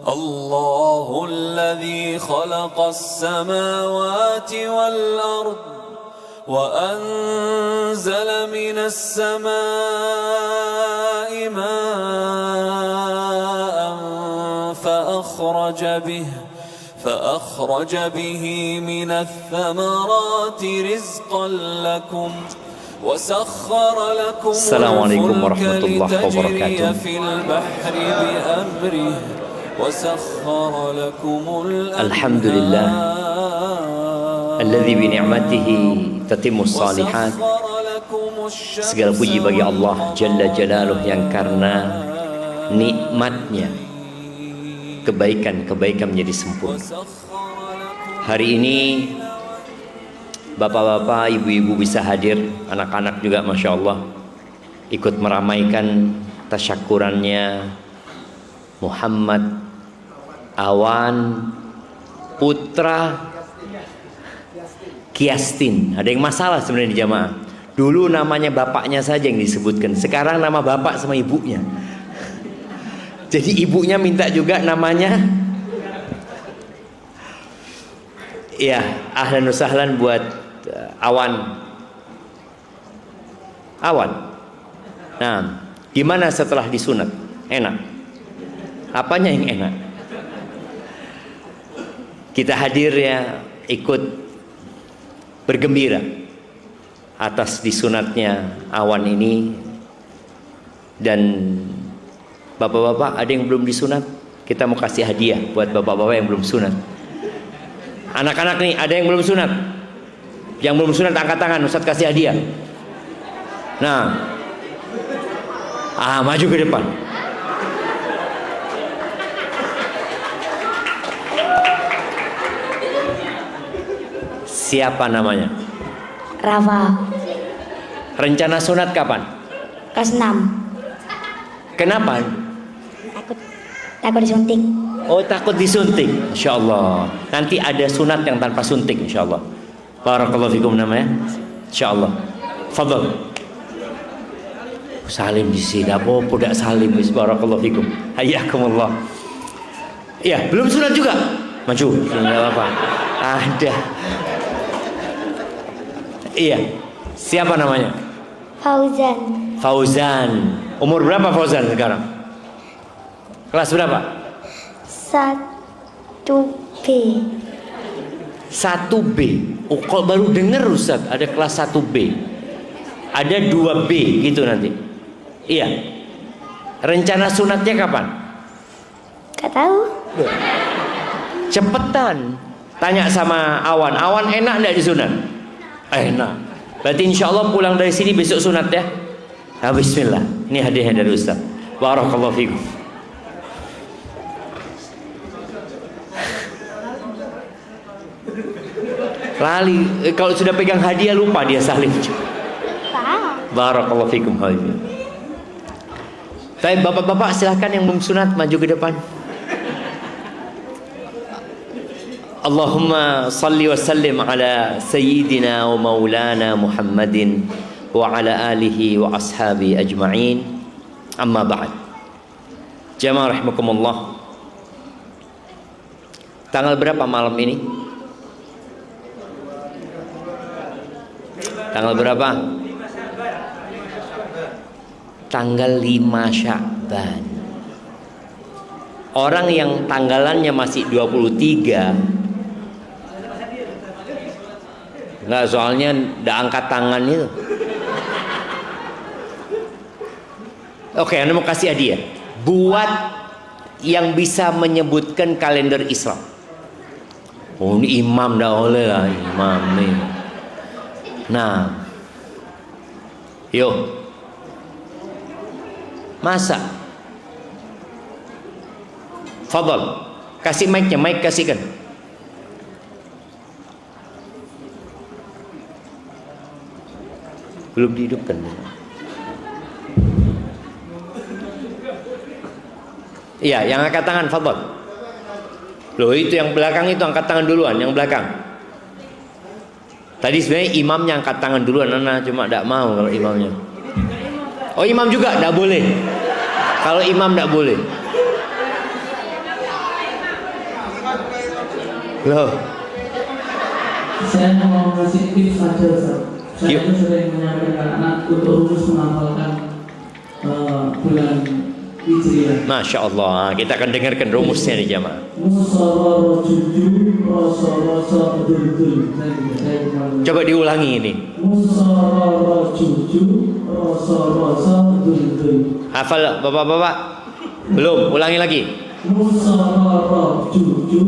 الله الذي خلق السماوات والأرض وأنزل من السماء ماء فأخرج به من الثمرات رزقا لكم وسخر لكم الفلك لتجري في البحر بأمره وسخر لكم الحمد لله الذي بنعمته tatimmus salihat. Segala puji bagi Allah Jalla Jalaluh yang karena nikmatnya kebaikan-kebaikan menjadi sempurna. Hari ini bapak-bapak, ibu-ibu bisa hadir, anak-anak juga Masya Allah ikut meramaikan tasyakurannya Muhammad Awan Putra Kiastin. Ada yang masalah sebenarnya di jamaah. Dulu namanya bapaknya saja yang disebutkan, sekarang nama bapak sama ibunya. Jadi ibunya minta juga namanya. Ya, ahlan wa sahlan buat Awan. Nah, gimana setelah disunat? Enak? Apanya yang enak? Kita hadir ya, ikut bergembira atas disunatnya Awan ini. Dan bapak-bapak ada yang belum disunat, kita mau kasih hadiah buat bapak-bapak yang belum sunat. Anak-anak nih ada yang belum sunat, yang belum sunat angkat tangan, Ustaz kasih hadiah. Nah, maju ke depan. Siapa namanya? Rafa. Rencana sunat kapan? Kelas 6. Kenapa? Takut disuntik. Oh, takut disuntik. Insya Allah nanti ada sunat yang tanpa suntik insya Allah. Barakallahu fikum namanya. Insya Allah. Fadhal. Salim di sini. Apa tidak salim? Barakallahu fikum. Hayyakumullah. Iya, belum sunat juga. Maju. Enggak apa-apa. Ada. Iya. Siapa namanya? Fauzan. Umur berapa Fauzan sekarang? Kelas berapa? 1B. 1B. Oh, kalau baru dengar Ustaz ada kelas 1B. Ada 2B gitu nanti. Iya. Rencana sunatnya kapan? Gak tahu. Cepetan. Tanya sama Awan. Awan enak enggak disunat? Enak. Berarti insya Allah pulang dari sini besok sunat ya. Bismillah. Ini hadiahnya dari Ustaz. Barakallahu fikum. Lali, kalau sudah pegang hadiah lupa dia salim. Barakallahu fikum. Baik, bapak-bapak silahkan yang belum sunat maju ke depan. Allahumma salli wa sallim ala sayyidina wa maulana Muhammadin wa ala alihi wa ashabi ajma'in. Amma ba'd. Jamaah rahimakumullah. Tanggal berapa malam ini? Tanggal berapa? Tanggal 5 Sya'ban. Orang yang tanggalannya masih 23. Enggak, soalnya udah angkat tangan itu. Oke, Anda mau kasih hadiah buat yang bisa menyebutkan kalender Islam. Oh, ini imam dah oleh lah, imam nih. Nah, yuk, masa? Fadal, kasih mic-nya, mic kasihkan. Belum dihidupkan. Iya, yang angkat tangan, fadhal. Loh, itu yang belakang itu angkat tangan duluan, yang belakang. Tadi sebenarnya imamnya angkat tangan duluan, Nana cuma tidak mau kalau imamnya. Oh, imam juga tidak boleh. Kalau imam tidak boleh. Loh, Saya mau ngasih tips saja, Ustaz. Saya Yuk. itu sering menyampaikan anak untuk rumus menghafalkan bulan Hijriah. Masya Allah. Kita akan dengarkan rumusnya nih jamaah. Musara juju rasa rasa dul. Saya kemarin. Coba diulangi ini. Musara juju rasa rasa dul. Hafal bapak-bapak? Belum, ulangi lagi. Musara juju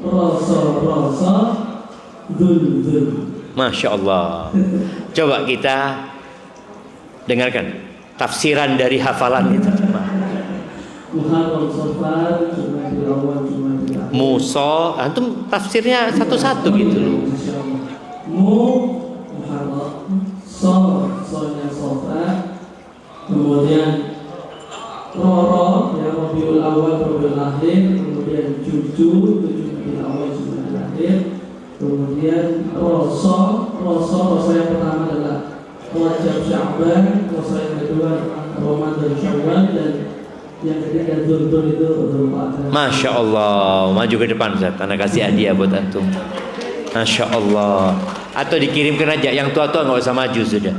rasa rasa dul. Masya Allah. Coba kita dengarkan tafsiran dari hafalan itu jemaah. Muharram Safar Jumadil Awwal Jumadil Akhir. Musa, antum tafsirnya satu-satu gitu loh. Muharram, soalnya Safar, kemudian Roro, ya Rabiul Awal, Rabiul Akhir, kemudian Jumadil Awal, Jumadil Akhir, kemudian Rosa yang pertama adalah Rajab Sya'ban, Rosa yang kedua Ramadan Syawal, dan yang ketiga Dzul itu Dzulqa'dah. Masya Allah, maju ke depan Ustaz. Anak kasih hadiah buat antum. Masya Allah. Atau dikirimkan aja, yang tua-tua nggak usah maju sudah.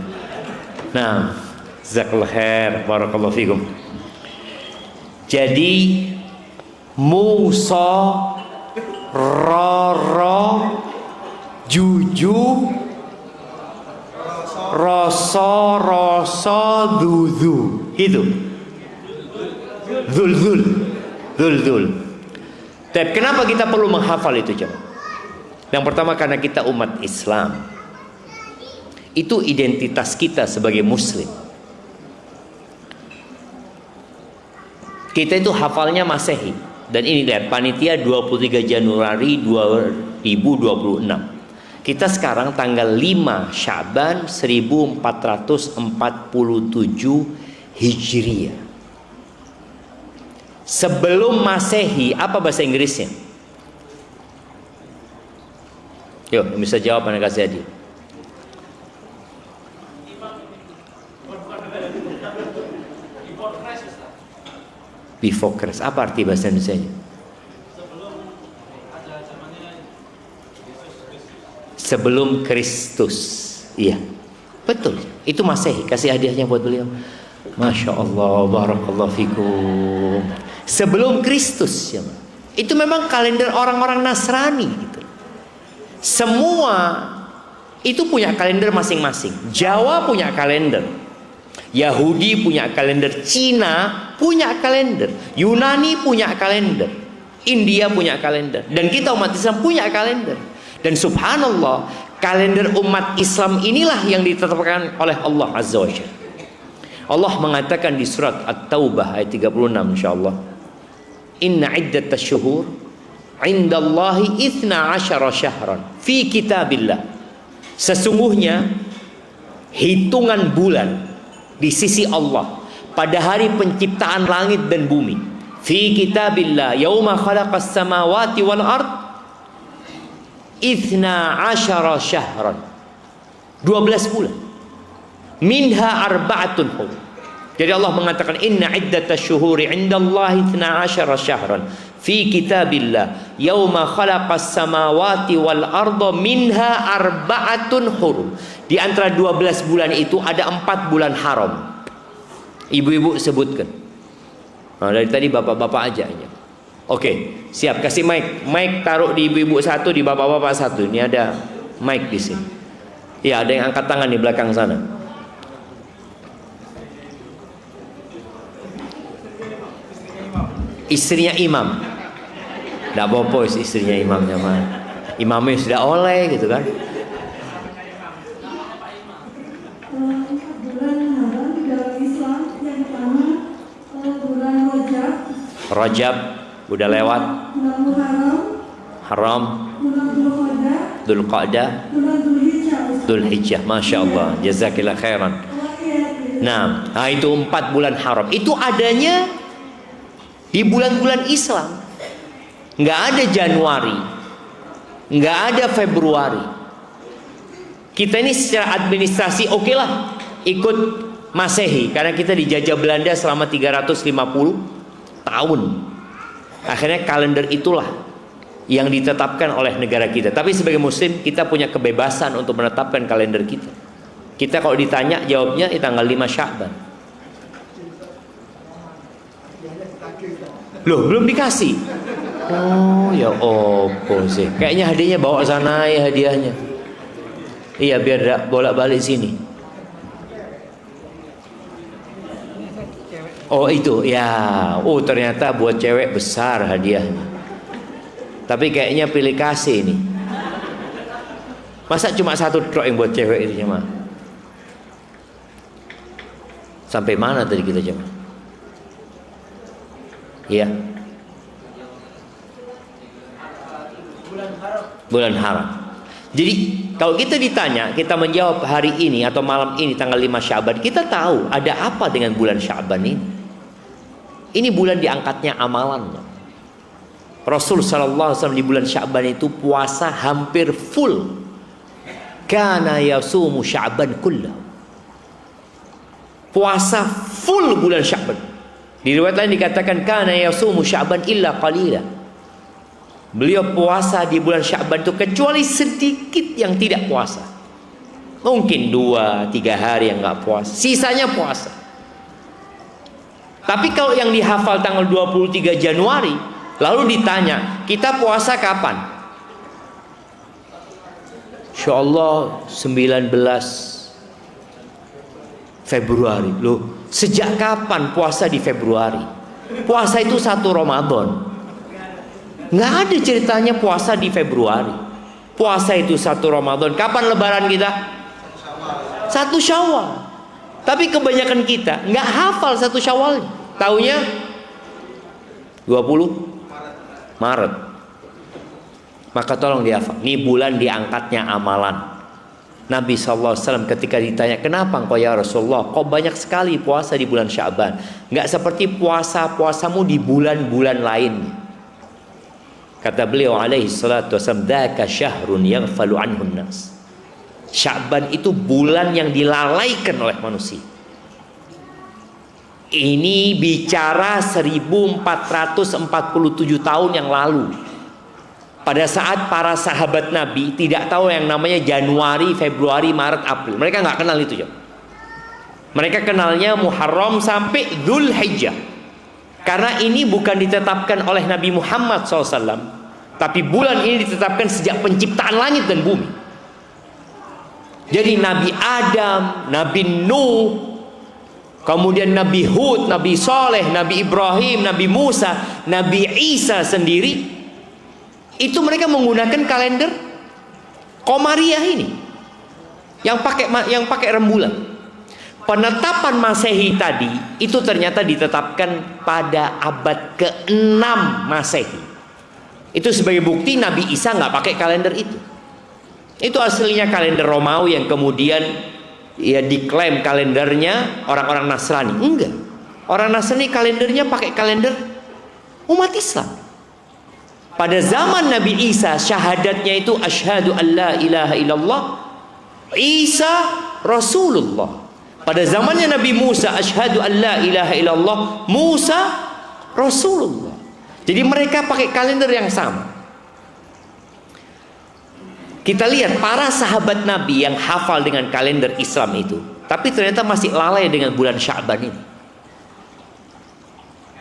Nah, jazakallahu khair, barakallahu fikum. Jadi Musa, Roro, Juju, Roso, Dudu, gitu. Zul. Tapi kenapa kita perlu menghafal itu jemaah? Yang pertama karena kita umat Islam. Itu identitas kita sebagai muslim. Kita itu hafalnya Masehi. Dan ini lihat, panitia 23 Januari 2026. Kita sekarang tanggal 5 Sya'ban 1447 Hijriah. Sebelum Masehi, apa bahasa Inggrisnya? Yuk, yang bisa jawab anak kasih hadiah. Before Christ. Apa arti bahasa Indonesia-nya? Sebelum Kristus. Iya, betul. Itu Masehi. Kasih hadiahnya buat beliau. Masya Allah, barakallahu fikum. Sebelum Kristus ya. Itu memang kalender orang-orang Nasrani gitu. Semua itu punya kalender masing-masing. Jawa punya kalender, Yahudi punya kalender, Cina punya kalender, Yunani punya kalender, India punya kalender, dan kita umat Islam punya kalender. Dan subhanallah, kalender umat Islam inilah yang ditetapkan oleh Allah Azza wa Jalla. Allah mengatakan di surat At-Taubah ayat 36 insyaallah, inna iddatash syuhur indallahi 12 syahran fi kitabillah. Sesungguhnya hitungan bulan di sisi Allah pada hari penciptaan langit dan bumi, fi kitabillah yauma khalaqas samawati wal ard 12 syahran, 12 bulan. Minha arba'atun hurum. Jadi Allah mengatakan inna iddatash syuhuri indallahi 12 syahran fi kitabillah yauma khalaqas samawati wal arda minha arba'atun hurum. Di antara 12 bulan itu ada 4 bulan haram. Ibu-ibu sebutkan. Nah, dari tadi bapak-bapak aja. Oke, siap, kasih mic. Mic taruh di ibu-ibu satu, di bapak-bapak satu. Ini ada mic di sini. Ya, ada yang angkat tangan di belakang sana. Istrinya imam. Tidak apa-apa istrinya imamnya mah. Imamnya sudah oleh gitu kan. Bulan haram di dalam Islam yang pertama bulan Rajab udah lewat. bulan Muharram, Haram, bulan Dzulqa'dah, bulan Dzulhijjah. Dzulhijjah. Masya Allah, jazakillah khairan. Nah, itu 4 bulan haram. Itu adanya di bulan-bulan Islam. Nggak ada Januari, nggak ada Februari. Kita ini secara administrasi oke lah ikut Masehi, karena kita dijajah Belanda selama 350 tahun. Akhirnya kalender itulah yang ditetapkan oleh negara kita. Tapi sebagai muslim kita punya kebebasan untuk menetapkan kalender kita. Kita kalau ditanya jawabnya tanggal 5 Sya'ban. Loh, belum dikasih. Oh, ya opo sih. Kayaknya hadiahnya bawa sana ya hadiahnya. Iya, biar bolak-balik sini. Oh, itu ya. Oh, ternyata buat cewek besar hadiahnya. Tapi kayaknya pilih kasih ini. Masa cuma satu truk yang buat cewek itu cuma? Sampai mana tadi kita jemaah? Iya. Bulan haram. Jadi kalau kita ditanya, kita menjawab hari ini atau malam ini tanggal 5 Sya'ban, kita tahu ada apa dengan bulan Sya'ban ini. Ini bulan diangkatnya amalannya. Rasul sallallahu alaihi wasallam di bulan Sya'ban itu puasa hampir full. Kana yasumu Sya'ban kullahu. Puasa full bulan Sya'ban. Di riwayat lain dikatakan kana yasumu Sya'ban illa qalila. Beliau puasa di bulan Sya'ban itu kecuali sedikit yang tidak puasa. Mungkin 2-3 hari yang nggak puasa, sisanya puasa. Tapi kalau yang dihafal tanggal 23 Januari, lalu ditanya, kita puasa kapan? Insyaallah 19 Februari. Loh, sejak kapan puasa di Februari? Puasa itu 1 Ramadan. Nggak ada ceritanya puasa di Februari. Puasa itu 1 Ramadan. Kapan lebaran kita? 1 Syawal. Tapi kebanyakan kita nggak hafal 1 Syawal. Taunya 20 Maret. Maka tolong dihafal. Ini bulan diangkatnya amalan. Nabi SAW ketika ditanya, kenapa engkau ya Rasulullah kok banyak sekali puasa di bulan Sya'ban? Nggak seperti puasamu di bulan-bulan lain. Kata beliau alaihi salatu wasallam, dzaka syahrun yaghfalu anhu nas. Sya'ban itu bulan yang dilalaikan oleh manusia. Ini bicara 1447 tahun yang lalu. Pada saat para sahabat Nabi tidak tahu yang namanya Januari, Februari, Maret, April. Mereka nggak kenal itu. Mereka kenalnya Muharram sampai Dzulhijjah. Karena ini bukan ditetapkan oleh Nabi Muhammad SAW, tapi bulan ini ditetapkan sejak penciptaan langit dan bumi. Jadi Nabi Adam, Nabi Nuh, kemudian Nabi Hud, Nabi Saleh, Nabi Ibrahim, Nabi Musa, Nabi Isa sendiri, itu mereka menggunakan kalender Komariah ini, yang pakai rembulan. Penetapan Masehi tadi itu ternyata ditetapkan pada abad ke-6 Masehi. Itu sebagai bukti Nabi Isa nggak pakai kalender itu. Itu aslinya kalender Romawi yang kemudian ya diklaim kalendernya orang-orang Nasrani. Enggak. Orang Nasrani kalendernya pakai kalender umat Islam. Pada zaman Nabi Isa syahadatnya itu asyhadu an la ilaha illallah Isa Rasulullah. Pada zamannya Nabi Musa asyhadu an la ilaha illallah Musa Rasulullah. Jadi mereka pakai kalender yang sama. Kita lihat para sahabat Nabi yang hafal dengan kalender Islam itu, tapi ternyata masih lalai dengan bulan Sya'ban ini.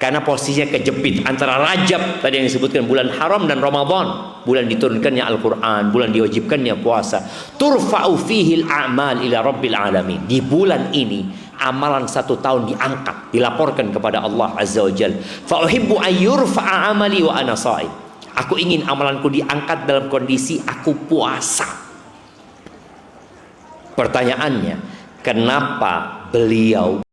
Karena posisinya kejepit antara Rajab tadi yang disebutkan bulan haram dan Ramadan, bulan diturunkannya Al-Quran, bulan diwajibkannya puasa. Turfa'u fihil a'mal ila rabbil alamin. Di bulan ini amalan 1 tahun diangkat, dilaporkan kepada Allah Azza wa Jalla. Fa uhibbu an yurfa'a amali wa ana sha'im. Aku ingin amalanku diangkat dalam kondisi aku puasa. Pertanyaannya, kenapa beliau